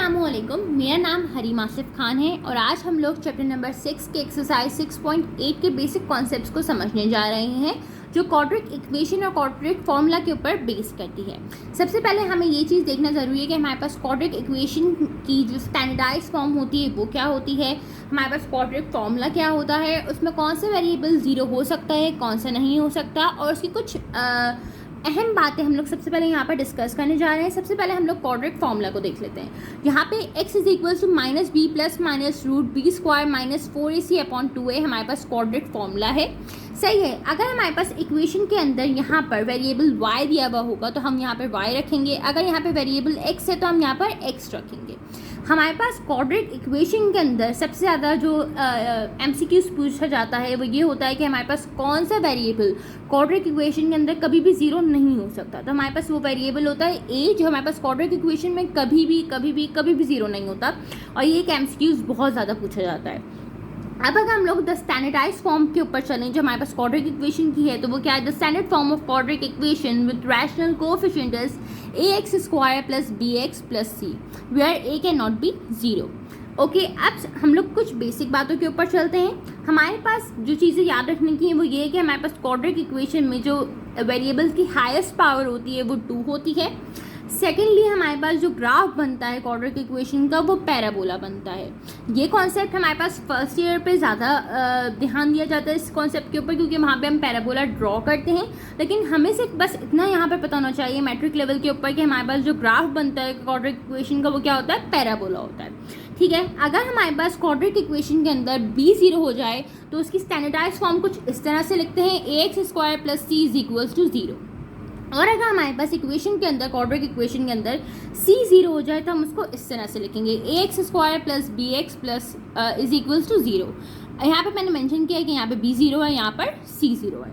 अस्सलामुअलैकुम, मेरा नाम हरीम आसिफ खान है और आज हम लोग चैप्टर नंबर 6 के एक्सरसाइज 6.8 के बेसिक कॉन्सेप्ट्स को समझने जा रहे हैं जो क्वाड्रेटिक इक्वेशन और क्वाड्रेटिक फार्मूला के ऊपर बेस करती है। सबसे पहले हमें ये चीज़ देखना ज़रूरी है कि हमारे पास क्वाड्रेटिक इक्वेशन की जो स्टैंडर्डाइज फॉर्म होती है वो क्या होती है, हमारे पास क्वाड्रेटिक फार्मूला क्या होता है, उसमें कौन से वेरिएबल ज़ीरो हो सकता है, कौन सा नहीं हो सकता, और उसकी कुछ अहम बातें हम लोग सबसे पहले यहाँ पर डिस्कस करने जा रहे हैं। सबसे पहले हम लोग क्वाड्रेटिक फार्मूला को देख लेते हैं। यहाँ पे x is equal to minus B plus minus root B square minus 4ac upon 2a हमारे पास क्वाड्रेटिक फार्मूला है। सही है। अगर हमारे पास इक्वेशन के अंदर यहाँ पर वेरिएबल y दिया हुआ होगा तो हम यहाँ पर y रखेंगे, अगर यहाँ पे वेरिएबल x है तो हम यहाँ पर x रखेंगे। हमारे पास क्वाड्रेटिक इक्वेशन के अंदर सबसे ज़्यादा जो MCQs पूछा जाता है वो ये होता है कि हमारे पास कौन सा वेरिएबल क्वाड्रेटिक इक्वेशन के अंदर कभी भी ज़ीरो नहीं हो सकता। तो हमारे पास वो वेरिएबल होता है a जो हमारे पास क्वाड्रेटिक इक्वेशन में कभी भी ज़ीरो नहीं होता, और ये एक MCQs बहुत ज़्यादा पूछा जाता है। अब अगर हम लोग द स्टैंडर्डाइज फॉर्म के ऊपर चलें जो हमारे पास क्वाड्रेटिक इक्वेशन की है तो वो क्या है, the standard form of quadratic equation with rational coefficient is ax square plus bx plus c where a can not be zero. Okay, अब हम लोग कुछ बेसिक बातों के ऊपर चलते हैं। हमारे पास जो चीज़ें याद रखने की है वो ये है कि हमारे पास क्वाड्रेटिक इक्वेशन में जो वेरिएबल की हाईएस्ट पावर होती है वो 2 होती है। सेकेंडली हमारे पास जो ग्राफ बनता है क्वाड्रेटिक इक्वेशन का वो पैराबोला बनता है। ये कॉन्सेप्ट हमारे पास फर्स्ट ईयर पे ज़्यादा ध्यान दिया जाता है इस कॉन्सेप्ट के ऊपर, क्योंकि वहाँ पे हम पैराबोला ड्रॉ करते हैं। लेकिन हमें सिर्फ बस इतना यहाँ पर पता होना चाहिए मैट्रिक लेवल के ऊपर कि हमारे पास जो ग्राफ बनता है क्वाड्रेटिक इक्वेशन का वो क्या होता है, पैराबोला होता है। ठीक है। अगर हमारे पास क्वाड्रेटिक इक्वेशन के अंदर b ज़ीरो हो जाए तो उसकी स्टैंडर्डाइज फॉर्म कुछ इस तरह से लिखते हैं ax square plus c is equals to zero. और अगर हमारे पास इक्वेशन के अंदर क्वाड्रेटिक इक्वेशन के अंदर c ज़ीरो हो जाए तो हम उसको इस तरह से लिखेंगे ax square plus bx plus is equals to zero. यहाँ पे मैंने मेंशन किया है कि यहाँ पे b ज़ीरो है, यहाँ पर c ज़ीरो है।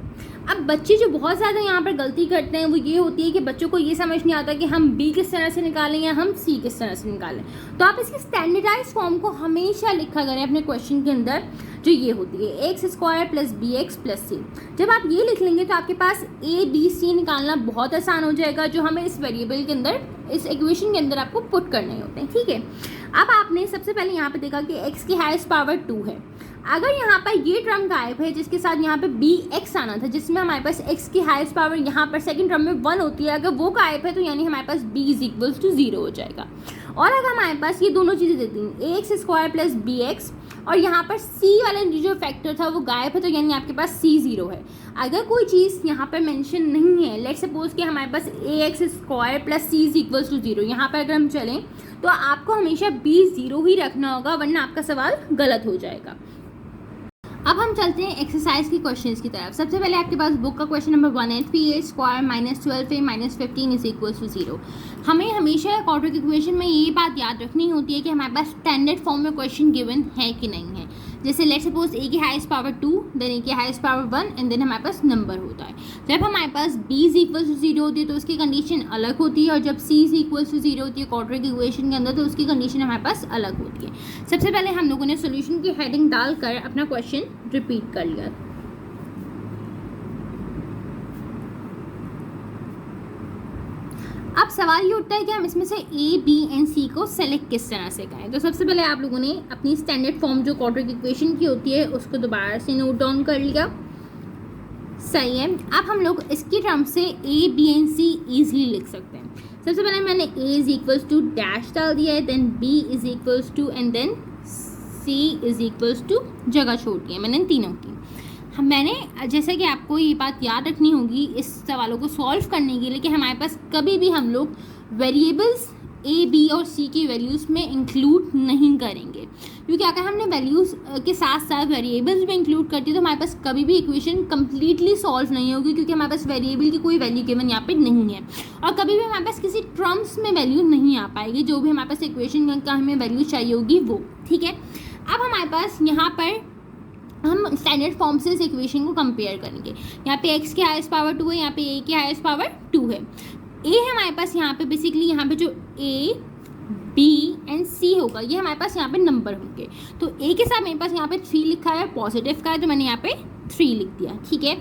अब बच्चे जो बहुत ज़्यादा यहाँ पर गलती करते हैं वो ये होती है कि बच्चों को ये समझ नहीं आता कि हम b किस तरह से निकालें या हम c किस तरह से निकालें। तो आप इसकी स्टैंडर्डाइज फॉर्म को हमेशा लिखा करें अपने क्वेश्चन के अंदर, जो ये होती है x square plus b x plus c. जब आप ये लिख लेंगे तो आपके पास a b c निकालना बहुत आसान हो जाएगा, जो हमें इस वेरिएबल के अंदर इस इक्वेशन के अंदर आपको पुट करने होते हैं। ठीक है। अब आपने सबसे पहले यहाँ पे देखा कि x की हाईएस्ट पावर 2 है। अगर यहाँ पर ये टर्म गायब है जिसके साथ यहाँ पे bx आना था, जिसमें हमारे पास x की हाईएस्ट पावर यहाँ पर सेकंड टर्म में 1 होती है, अगर वो गायब है तो यानी हमारे पास b is equals to zero हो जाएगा। और अगर हमारे पास ये दोनों चीज़ें देती हैं ax स्क्वायर प्लस bx और यहाँ पर c वाला जो फैक्टर था वो गायब है तो यानी आपके पास c ज़ीरो है। अगर कोई चीज़ यहाँ पर मेंशन नहीं है, लेट्स सपोज कि हमारे पास ax square plus c is equals to zero, यहाँ पर अगर हम चलें तो आपको हमेशा b ज़ीरो ही रखना होगा, वरना आपका सवाल गलत हो जाएगा। अब हम चलते हैं एक्सरसाइज के क्वेश्चंस की तरफ। सबसे पहले आपके पास बुक का क्वेश्चन नंबर 1 है, 3a square minus 12a minus 15 is equals to zero. हमें हमेशा क्वाड्रेटिक इक्वेशन में ये बात याद रखनी होती है कि हमारे पास स्टैंडर्ड फॉर्म में क्वेश्चन गिवन है कि नहीं है। जैसे लेट्स सपोज a की हाईएस्ट पावर 2, देन a की हाईएस्ट पावर 1 एंड देन हमारे पास नंबर होता है। जब हमारे पास b is equals to zero होती है तो उसकी कंडीशन अलग होती है, और जब c is equals to zero होती है क्वाड्रेटिक इक्वेशन के अंदर तो उसकी कंडीशन हमारे पास अलग होती है। सबसे पहले हम लोगों ने सोल्यूशन की हेडिंग डालकर अपना क्वेश्चन रिपीट कर लिया। अब सवाल ये उठता है कि हम इसमें से a, b एंड c को सेलेक्ट किस तरह से करें। तो सबसे पहले आप लोगों ने अपनी स्टैंडर्ड फॉर्म जो क्वाड्रेटिक इक्वेशन की होती है उसको दोबारा से नोट डाउन कर लिया। सही है। अब हम लोग इसकी टर्म से a, b and c easily लिख सकते हैं। सबसे पहले मैंने a is equals to dash डाल दिया है, then b is equals to and then c is equals to जगह छोड़ दी है मैंने तीनों की। मैंने जैसे कि आपको ये बात याद रखनी होगी इस सवालों को सॉल्व करने के लिए कि हमारे पास कभी भी हम लोग वेरिएबल्स a, b और c की वैल्यूज़ में इंक्लूड नहीं करेंगे, क्योंकि अगर हमने वैल्यूज़ के साथ साथ वेरिएबल्स भी इंक्लूड करती है तो हमारे पास कभी भी इक्वेशन कम्प्लीटली सॉल्व नहीं होगी, क्योंकि हमारे पास वेरिएबल की कोई वैल्यू गिवन यहाँ पे नहीं है, और कभी भी हमारे पास किसी टर्म्स में वैल्यू नहीं आ पाएगी, जो भी हमारे पास इक्वेशन का हमें वैल्यू चाहिए होगी वो। ठीक है। अब हमारे पास यहाँ पर हम स्टैंडर्ड फॉर्म से इस इक्वेशन को कंपेयर करेंगे। यहाँ पे x की हाईएस्ट पावर 2 है, यहाँ पे a की हाईएस्ट पावर 2 है। a है हमारे पास यहाँ पे बेसिकली यहाँ पे जो a, b एंड c होगा ये हमारे पास यहाँ पे नंबर होंगे। तो a के साथ मेरे पास यहाँ पे 3 लिखा है, पॉजिटिव का है तो मैंने यहाँ पे 3 लिख दिया। ठीक है।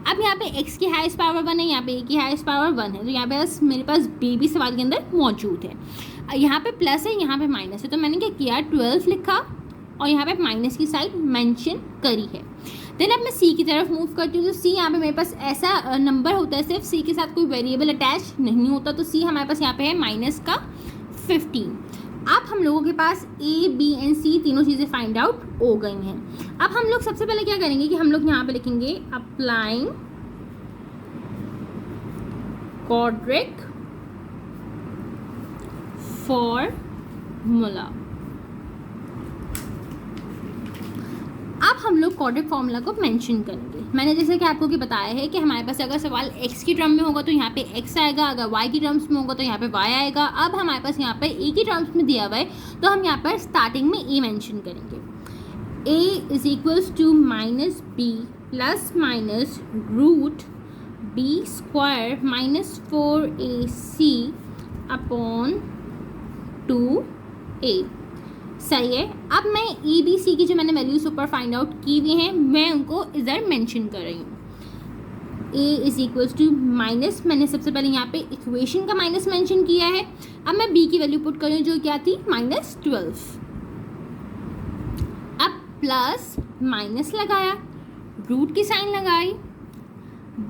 अब यहाँ पे x की हाईएस्ट पावर 1 है, यहाँ पे a की हाईएस्ट पावर 1 है, तो यहाँ पे मेरे पास b भी सवाल के अंदर मौजूद है। यहाँ पे प्लस है, यहाँ पे माइनस है, तो मैंने क्या किया 12 लिखा और यहाँ पे माइनस की साइड मेंशन करी है। देन अब मैं सी की तरफ मूव करती हूँ, तो सी यहाँ पे मेरे पास ऐसा नंबर होता है, सिर्फ सी के साथ कोई वेरिएबल अटैच नहीं होता, तो सी हमारे पास यहाँ पे है माइनस का 15। अब हम लोगों के पास ए बी एंड सी तीनों चीज़ें फाइंड आउट हो गई हैं। अब हम लोग सबसे पहले क्या करेंगे कि हम लोग यहाँ पे लिखेंगे अप्लाइंग क्वाड्रिक फॉर्मूला। अब हम लोग क्वाड्रिक फार्मूला को मेंशन करेंगे। मैंने जैसे कि आपको कि बताया है कि हमारे पास अगर सवाल x की टर्म में होगा तो यहाँ पे x आएगा, अगर y की टर्म्स में होगा तो यहाँ पे y आएगा। अब हमारे पास यहाँ पे a की टर्म्स में दिया हुआ है, तो हम यहाँ पर स्टार्टिंग में a मेंशन करेंगे। a is equals to minus B plus minus root B square minus 4ac upon 2a। सही है। अब मैं ए बी सी की जो मैंने वैल्यूज ऊपर फाइंड आउट की हुई हैं, मैं उनको इधर मेंशन कर रही हूँ। a is equals to minus, मैंने सबसे पहले यहाँ पे इक्वेशन का माइनस मेंशन किया है। अब मैं b की वैल्यू पुट कर रही हूँ जो क्या थी -12। अब प्लस माइनस लगाया, रूट की साइन लगाई,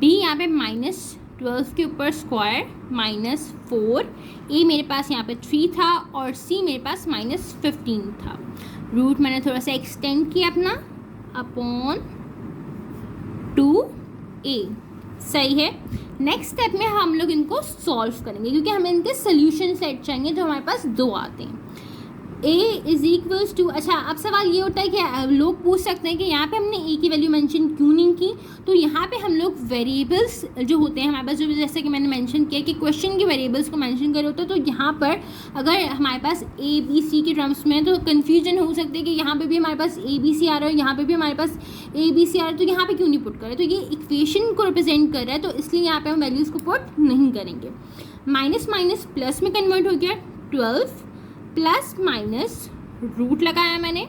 b यहाँ पे -12 के ऊपर स्क्वायर -4, ए मेरे पास यहाँ पे 3 था और सी मेरे पास -15 था। रूट मैंने थोड़ा सा एक्सटेंड किया अपना अपॉन 2a। सही है। नेक्स्ट स्टेप में हम लोग इनको सॉल्व करेंगे क्योंकि हमें इनके सोल्यूशन सेट चाहिए जो हमारे पास 2 आते हैं। a इज इक्वल्स टू, अच्छा अब सवाल ये होता है कि लोग पूछ सकते हैं कि यहाँ पे हमने a की वैल्यू मेंशन क्यों नहीं की। तो यहाँ पे हम लोग वेरिएबल्स जो होते हैं हमारे पास, जो जैसे कि मैंने मेंशन किया कि क्वेश्चन के वेरिएबल्स को मेंशन करे होते हैं, तो यहाँ पर अगर हमारे पास a b c के टर्म्स में तो कन्फ्यूजन हो सकती है कि यहाँ पे भी हमारे पास a b c आ रहा है, यहाँ पे भी हमारे पास a b c आ रहा है, तो यहाँ पे क्यों नहीं पुट करें। तो ये इक्वेशन को रिप्रेजेंट कर रहा है, तो इसलिए यहाँ पे हम वैल्यूज़ को पुट नहीं करेंगे। माइनस माइनस प्लस में कन्वर्ट हो गया, 12 प्लस माइनस रूट लगाया मैंने।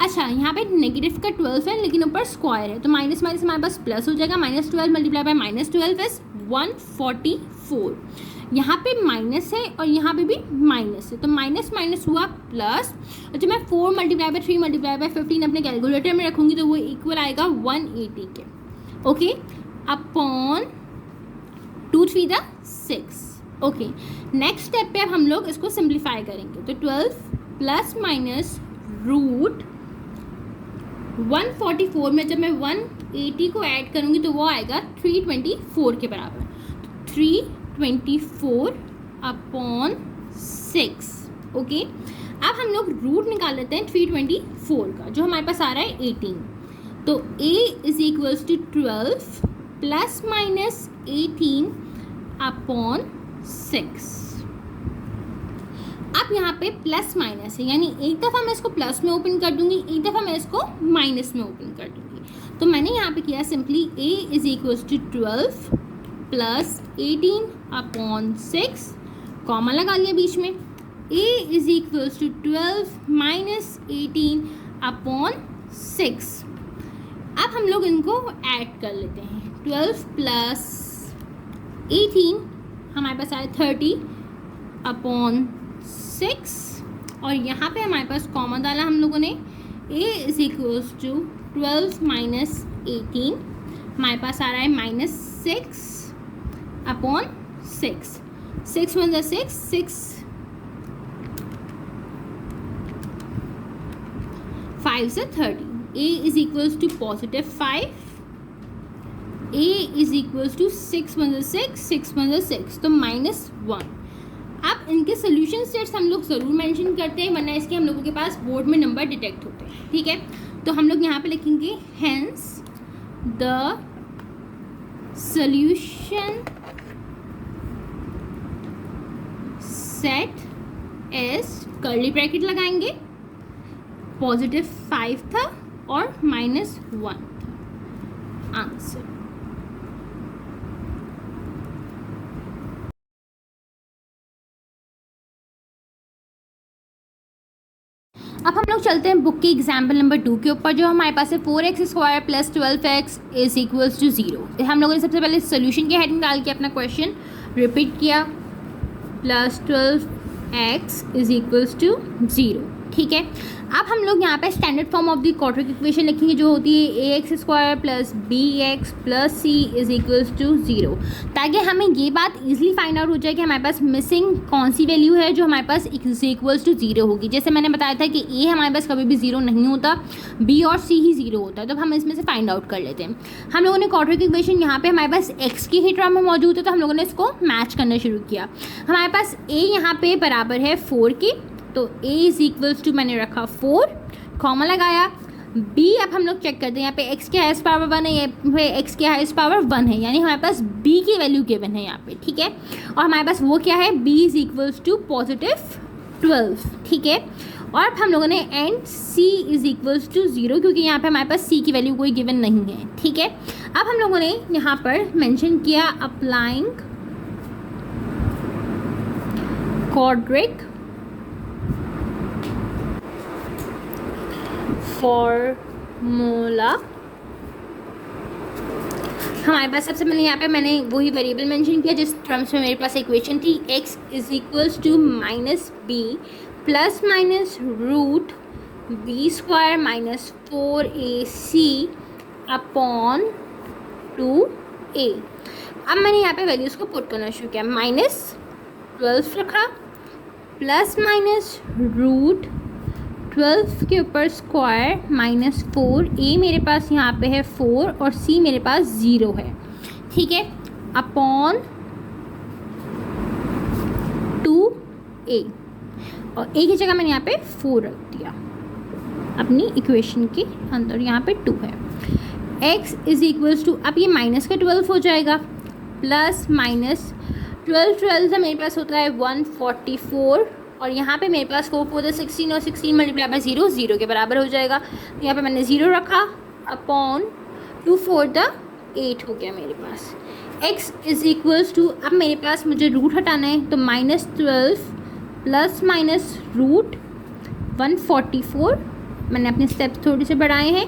अच्छा यहाँ पे नेगेटिव का 12 है लेकिन ऊपर स्क्वायर है, तो माइनस माइनस हमारे पास प्लस हो जाएगा। -12 मल्टीप्लाई बाय -12 इज 144। यहाँ पे माइनस है और यहाँ पे भी माइनस है, तो माइनस माइनस हुआ प्लस। और जब मैं 4 मल्टीप्लाई बाय 3 मल्टीप्लाई बाय 15 अपने कैलकुलेटर में रखूँगी तो वो इक्वल आएगा 180 के। Okay, upon 2 3 6। Okay, next step पे अब हम लोग इसको सिंप्लीफाई करेंगे, तो 12 प्लस माइनस रूट 144 में जब मैं 180 को ऐड करूँगी तो वो आएगा 324 के बराबर। 324 अपॉन 6। ओके, अब हम लोग रूट निकाल लेते हैं 324 का, जो हमारे पास आ रहा है 18। तो a is equals to 12 plus minus 18 upon 6। अब यहाँ पे प्लस माइनस है, यानी एक दफ़ा मैं इसको प्लस में ओपन कर दूंगी, एक दफ़ा मैं इसको माइनस में ओपन कर दूंगी। तो मैंने यहाँ पे किया simply a is equals to 12 plus 18 upon 6, comma लगा लिया बीच में। a is equals to 12 minus 18 upon 6। अब हम लोग इनको ऐड कर लेते हैं। 12 प्लस 18 हमारे पास आए 30 अपॉन 6, और यहाँ पे हमारे पास कॉमा डाला हम लोगों ने। a is equals to 12 minus 18, हमारे पास आ रहा है -6 अपॉन 6। 6 1 6, 6 5 से 30। a is equals to +5, a is equals to 6 1 6, 6 1 6, तो -1। अब इनके सोल्यूशन सेट्स हम लोग ज़रूर मेंशन करते हैं, वरना इसके हम लोगों के पास बोर्ड में नंबर डिटेक्ट होते हैं। ठीक है, तो हम लोग यहाँ पे लिखेंगे hence the solution set is, curly bracket लगाएंगे, +5 था और -1 था आंसर। अब हम लोग चलते हैं बुक के एग्जाम्पल नंबर 2 के ऊपर, जो हमारे पास है 4x² plus 12x is equals to 0। हम लोगों ने सबसे पहले सोल्यूशन की हेडिंग डाल के अपना क्वेश्चन रिपीट किया, plus 12x is equals to 0। ठीक है, अब हम लोग यहाँ पे standard form of the quadratic equation लिखेंगे, जो होती है ax² plus bx plus c is equals to 0, ताकि हमें ये बात इजीली फाइंड आउट हो जाए कि हमारे पास मिसिंग कौन सी वैल्यू है जो हमारे पास इक्वल्स टू 0 होगी। जैसे मैंने बताया था कि a हमारे पास कभी भी 0 नहीं होता, b और c ही 0 होता है, तो हम इसमें से फाइंड आउट कर लेते हैं। हम लोगों ने क्वाड्रेटिक इक्वेशन यहाँ पे हमारे पास x की ही टर्म में मौजूद है, तो हम लोगों ने इसको मैच करना शुरू किया। हमारे पास a यहाँ पे बराबर है 4 की, तो a इज इक्वल्स टू मैंने रखा 4, कॉमा लगाया। b अब हम लोग चेक करते हैं, यहाँ पे x की हाईएस्ट पावर 1 है, यहाँ पे x की हाईएस्ट पावर 1 है, यानी हमारे पास b की वैल्यू गिवन है यहाँ पे। ठीक है, और हमारे पास वो क्या है, b इज इक्वल्स टू +12। ठीक है, और अब हम लोगों ने and c is equals to 0, क्योंकि यहाँ पे हमारे पास c की वैल्यू कोई गिवन नहीं है। ठीक है, अब हम लोगों ने यहाँ पर मेंशन किया अप्लाइंग क्वाड्रेटिक फॉर्मूला। हमारे पास सबसे पहले यहाँ पे मैंने वही वेरिएबल मेंशन किया जिस टर्म्स में मेरे पास इक्वेशन थी, x is equals to -b plus minus root b² minus 4ac upon 2a। अब मैंने यहाँ पे वैल्यूज़ को पुट करना शुरू किया, -12 रखा प्लस माइनस रूट 12 के ऊपर स्क्वायर माइनस 4, a मेरे पास यहाँ पे है 4 और c मेरे पास 0 है। ठीक है, अपॉन 2a, और a की जगह मैंने यहाँ पे 4 रख दिया अपनी इक्वेशन के अंदर, यहाँ पे 2 है। x इज इक्वल्स टू, अब ये माइनस का 12 हो जाएगा, प्लस माइनस 12 से मेरे पास होता है 144, और यहाँ पे मेरे पास 4 4 16 और 16 मल्टीप्लाई बाय 0 0 के बराबर हो जाएगा। तो यहाँ पे मैंने 0 रखा, अपॉन 2 4 8 हो गया मेरे पास। x इज इक्वल्स टू, अब मेरे पास मुझे रूट हटाना है, तो -12 प्लस माइनस रूट 144, मैंने अपने स्टेप्स थोड़े से बढ़ाए हैं,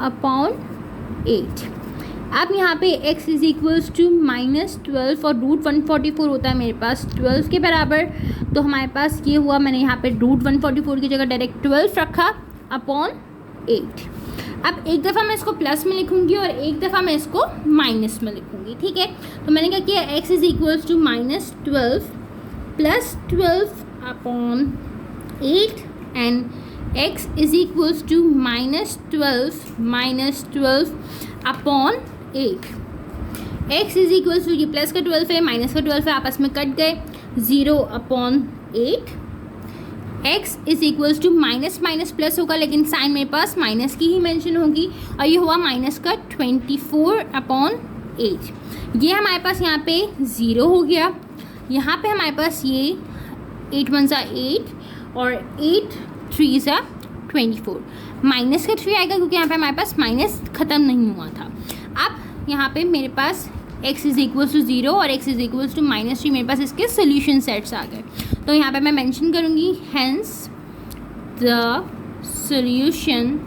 अपॉन 8। अब यहाँ पे x इज इक्वल्स टू -12 और रूट 144 होता है मेरे पास 12 के बराबर, तो हमारे पास ये हुआ, मैंने यहाँ पे रूट 144 की जगह डायरेक्ट 12 रखा, अपॉन 8। अब एक दफ़ा मैं इसको प्लस में लिखूँगी और एक दफ़ा मैं इसको माइनस में लिखूँगी। ठीक है, तो मैंने क्या किया, x is equals to -12 plus 12 upon 8 and x is equals to -12 upon 8। x is equals to, ये प्लस का 12 है माइनस का 12 है, आपस में कट गए, 0 upon 8। x is equals to minus minus plus होगा, लेकिन साइन मेरे पास माइनस की ही मेंशन होगी, और ये हुआ माइनस का 24 अपॉन 8। ये हमारे पास यहाँ पे 0 हो गया, यहाँ पे हमारे पास ये 8 1 सा 8 और 8 3 सा 24, माइनस का 3 आएगा क्योंकि यहाँ पे हमारे पास माइनस ख़त्म नहीं हुआ था। अब यहाँ पे मेरे पास x इज इक्वल्स टू 0 और x इज इक्वल्स टू -3, मेरे पास इसके सोल्यूशन सेट्स आ गए। तो यहाँ पे मैं मेंशन करूँगी, hence the solution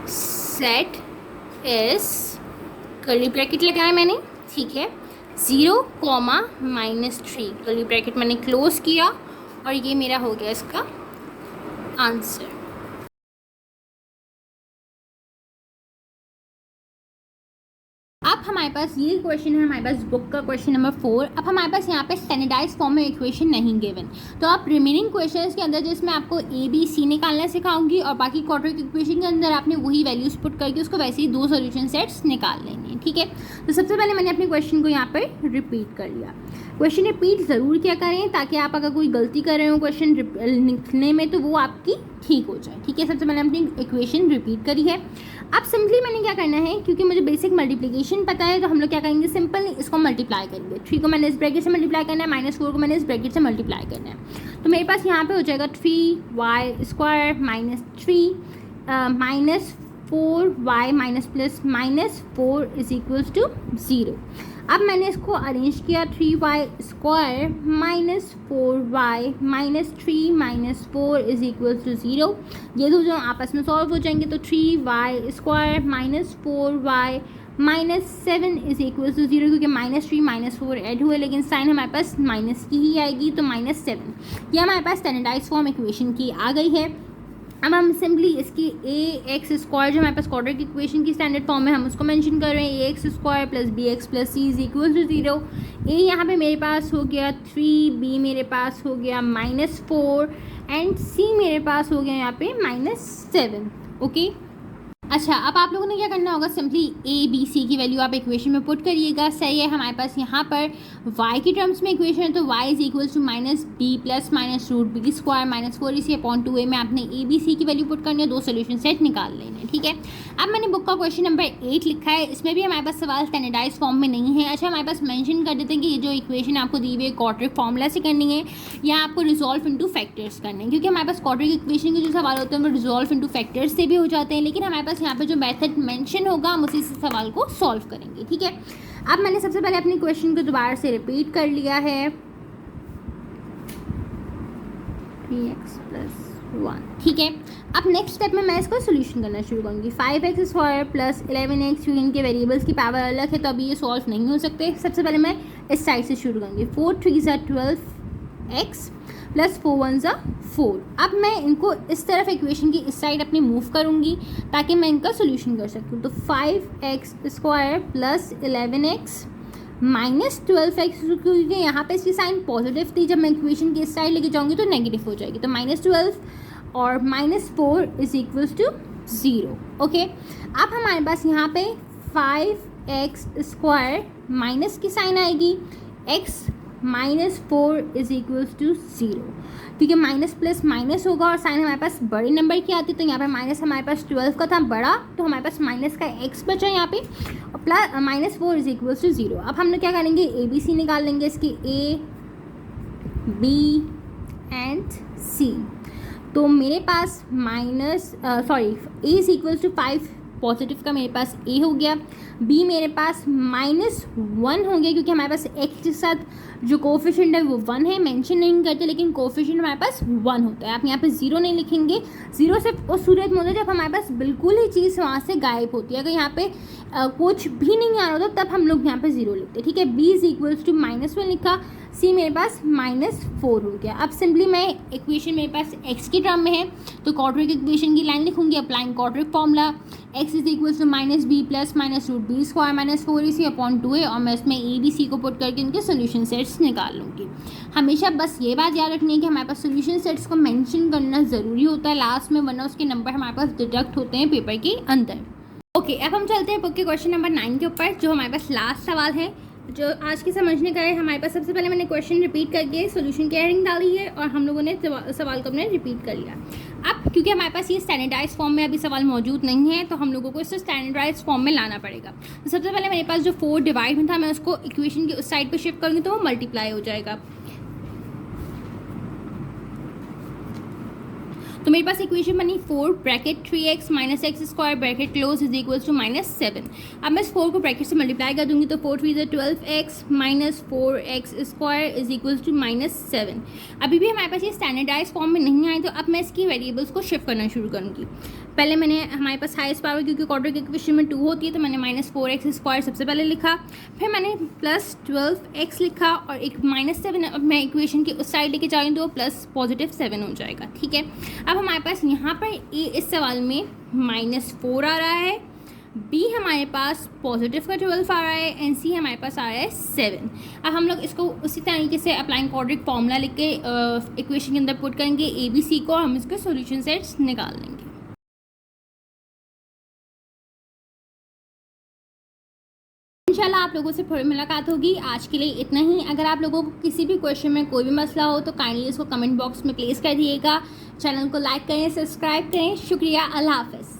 set is, curly bracket लगाया मैंने, ठीक है, 0, -3, कर्ली ब्रैकेट मैंने क्लोज किया, और ये मेरा हो गया इसका आंसर। अब हमारे पास ये क्वेश्चन है, हमारे पास बुक का क्वेश्चन नंबर 4। अब हमारे पास यहाँ पे स्टैंडर्डाइज फॉर्म में इक्वेशन नहीं गिवन, तो आप रिमेनिंग क्वेश्चंस के अंदर जिसमें आपको a b c निकालना सिखाऊंगी, और बाकी क्वाड्रेटिक इक्वेशन के अंदर आपने वही वैल्यूज पुट करके उसको वैसे ही 2 सॉल्यूशन सेट्स निकाल लेंगे। ठीक है, तो सबसे पहले मैंने अपने क्वेश्चन को यहाँ पर रिपीट कर लिया। क्वेश्चन रिपीट ज़रूर क्या करें, ताकि आप अगर कोई गलती कर रहे हो क्वेश्चन लिखने में तो वो आपकी ठीक हो जाए। ठीक है, सबसे पहले अपनी इक्वेशन रिपीट करी है। अब सिंपली मैंने क्या करना है, क्योंकि मुझे बेसिक मल्टीप्लिकेशन पता है, तो हम लोग क्या करेंगे, सिंपल इसको मल्टीप्लाई करेंगे। 3 को मैंने इस ब्रैकेट से मल्टीप्लाई करना है, -4 को मैंने इस ब्रैकेट से मल्टीप्लाई करना है, तो मेरे पास यहाँ पे हो जाएगा 3y² -3 -4y plus -4 is equals to 0। अब मैंने इसको अरेंज किया 3y² minus 4y minus 3 minus 4 is equal to 0। ये दो जो आपस में सॉल्व हो जाएंगे तो 3y² minus 4y minus 7 is equal to 0, क्योंकि माइनस 3 माइनस 4 ऐड हुए लेकिन साइन हमारे पास माइनस की ही आएगी, तो माइनस 7। ये हमारे पास स्टैंडर्डाइज फॉर्म इक्वेशन की आ गई है। अब हम सिंपली इसकी ax² जो हमारे पास क्वाड्रेटिक इक्वेशन की स्टैंडर्ड फॉर्म है हम उसको मेंशन कर रहे हैं, ax² plus bx plus c is equal to 0। a यहाँ पे मेरे पास हो गया 3, b मेरे पास हो गया -4 एंड c मेरे पास हो गया यहाँ पे -7। ओके, अच्छा, अब आप लोगों ने क्या करना होगा, सिंपली a b c की वैल्यू आप इक्वेशन में पुट करिएगा। सही है, हमारे पास यहाँ पर y की टर्म्स में इक्वेशन है तो y is equal to minus B plus minus root B square minus 4ac/2a में आपने a b c की वैल्यू पुट करनी है, दो सोल्यूशन सेट निकाल लेने। ठीक है, अब मैंने बुक का क्वेश्चन नंबर 8 लिखा है, इसमें भी हमारे पास सवाल स्टैंडर्डाइज फॉर्म में नहीं है। अच्छा, हमारे पास मेंशन कर देते हैं कि ये जो इक्वेशन आपको दी हुई है क्वाड्रेटिक फॉर्मूला से करनी है या आपको रिजॉल्व इनटू फैक्टर्स करने हैं, क्योंकि हमारे पास क्वाड्रेटिक इक्वेशन के जो सवाल होते हैं वो रिजॉल्व इनटू फैक्टर्स से भी हो जाते हैं, लेकिन हमारे पास यहाँ पर जो मेथड मेंशन होगा हम उसी से सवाल को सॉल्व करेंगे। ठीक है, अब मैंने सबसे पहले अपने क्वेश्चन को दोबारा से रिपीट कर लिया है, 3x + 1। ठीक है, अब नेक्स्ट स्टेप में मैं इसका सोल्यूशन करना शुरू करूँगी। 5x² प्लस 11x, क्योंकि इनके वेरिएबल्स की पावर अलग है तो अभी ये सॉल्व नहीं हो सकते। सबसे पहले मैं इस साइड से शुरू करूँगी, 4 3 12x प्लस 4 1 4। अब मैं इनको इस तरफ इक्वेशन की इस साइड अपनी मूव करूँगी ताकि मैं इनका सोल्यूशन कर सकूँ। तो 5x² plus 11x minus 12x, क्योंकि यहाँ पे इसकी साइन पॉजिटिव थी, जब मैं इक्वेशन की इस साइड लेके जाऊँगी तो नेगेटिव हो जाएगी, तो -12 और -4 इज इक्वल्स टू 0। ओके, अब हमारे पास यहाँ पे 5x² माइनस की साइन आएगी, x -4 इज इक्वल्स टू 0, क्योंकि माइनस प्लस माइनस होगा और साइन हमारे पास बड़े नंबर की आती है, तो यहाँ पे माइनस हमारे पास 12 का था बड़ा, तो हमारे पास माइनस का x बचा यहाँ पे, और प्लस -4 इज इक्वल्स टू 0। अब हम लोग क्या करेंगे, ए बी सी निकाल लेंगे, इसकी a b एंड c। तो मेरे पास a is equals to 5 positive का मेरे पास a हो गया, b मेरे पास -1 हो गया, क्योंकि हमारे पास x के साथ जो कोफिशिएंट है वो 1 है, मेंशन नहीं करते लेकिन कोफिशिएंट हमारे पास 1 होता है। आप यहाँ पे 0 नहीं लिखेंगे, 0 से उस सूरत में होता है जब हमारे पास बिल्कुल ही चीज़ वहाँ से गायब होती है। अगर यहाँ पे कुछ भी नहीं आ रहा होता तब हम लोग यहाँ पे 0 लिखते हैं। ठीक है, b इज इक्वल्स टू -1 लिखा, c मेरे पास -4 हो गया। अब सिंपली मैं इक्वेशन मेरे पास x की टर्म में है तो क्वाड्रेटिक इक्वेशन की लाइन लिखूंगी, applying quadratic formula, x is equals to -b plus minus root B square minus 4ac/2a, और मैं इसमें a b c को पुट करके इनके सोल्यूशन सेट्स निकाल लूँगी। हमेशा बस ये बात याद रखनी है कि हमारे पास सोल्यूशन सेट्स को मेंशन करना ज़रूरी होता है लास्ट में, वरना उसके नंबर हमारे पास डिडक्ट होते हैं पेपर के अंदर। ओके, अब हम चलते हैं बुक के क्वेश्चन नंबर 9 के ऊपर, जो हमारे पास लास्ट सवाल है जो आज के समझने का है। हमारे पास सबसे पहले मैंने क्वेश्चन रिपीट करके सोल्यूशन की हेडिंग डाली है और हम लोगों ने सवाल को अपने रिपीट कर लिया। अब क्योंकि हमारे पास ये स्टैंडर्डाइज फॉर्म में अभी सवाल मौजूद नहीं है तो हम लोगों को इसे स्टैंडर्डाइज फॉर्म में लाना पड़ेगा। तो सबसे पहले मेरे पास जो 4 डिवाइड में था मैं उसको इक्वेशन की उस साइड पर शिफ्ट करूँगी तो वो मल्टीप्लाई हो जाएगा। तो मेरे पास इक्वेशन बनी 4 bracket 3x minus x² bracket close is equals to -7। अब मैं इस 4 को ब्रैकेट से मल्टीप्लाई कर दूंगी तो 4 3 12x minus 4x² is equals to -7। अभी भी हमारे पास ये स्टैंडर्डाइज फॉर्म में नहीं आए तो अब मैं इसकी वेरिएबल्स को शिफ्ट करना शुरू करूँगी। पहले मैंने हमारे पास हाईएस्ट पावर क्योंकि क्वाड्रेटिक इक्वेशन में 2 होती है तो मैंने -4x² सबसे पहले लिखा, फिर मैंने +12x लिखा और एक -7 अब मैं इक्वेशन की उस साइड लेके जा रही हूँ तो प्लस +7 हो जाएगा। ठीक है, अब हमारे पास यहाँ पर ए इस सवाल में -4 आ रहा है, बी हमारे पास पॉजिटिव का 12 आ रहा है एंड सी हमारे पास आ रहा है 7। अब हम लोग इसको उसी तरीके से अप्लाइंग क्वाड्रेटिक फॉर्मूला लिख के इक्वेशन के अंदर पुट करेंगे ए बी सी को, और हम इसके सॉल्यूशन सेट्स निकाल लेंगे। इंशाल्लाह आप लोगों से फिर मुलाकात होगी। आज के लिए इतना ही। अगर आप लोगों को किसी भी क्वेश्चन में कोई भी मसला हो तो काइंडली इसको कमेंट बॉक्स में प्लेस कर दिएगा। चैनल को लाइक करें, सब्सक्राइब करें। शुक्रिया, अल्लाह हाफ़िज़।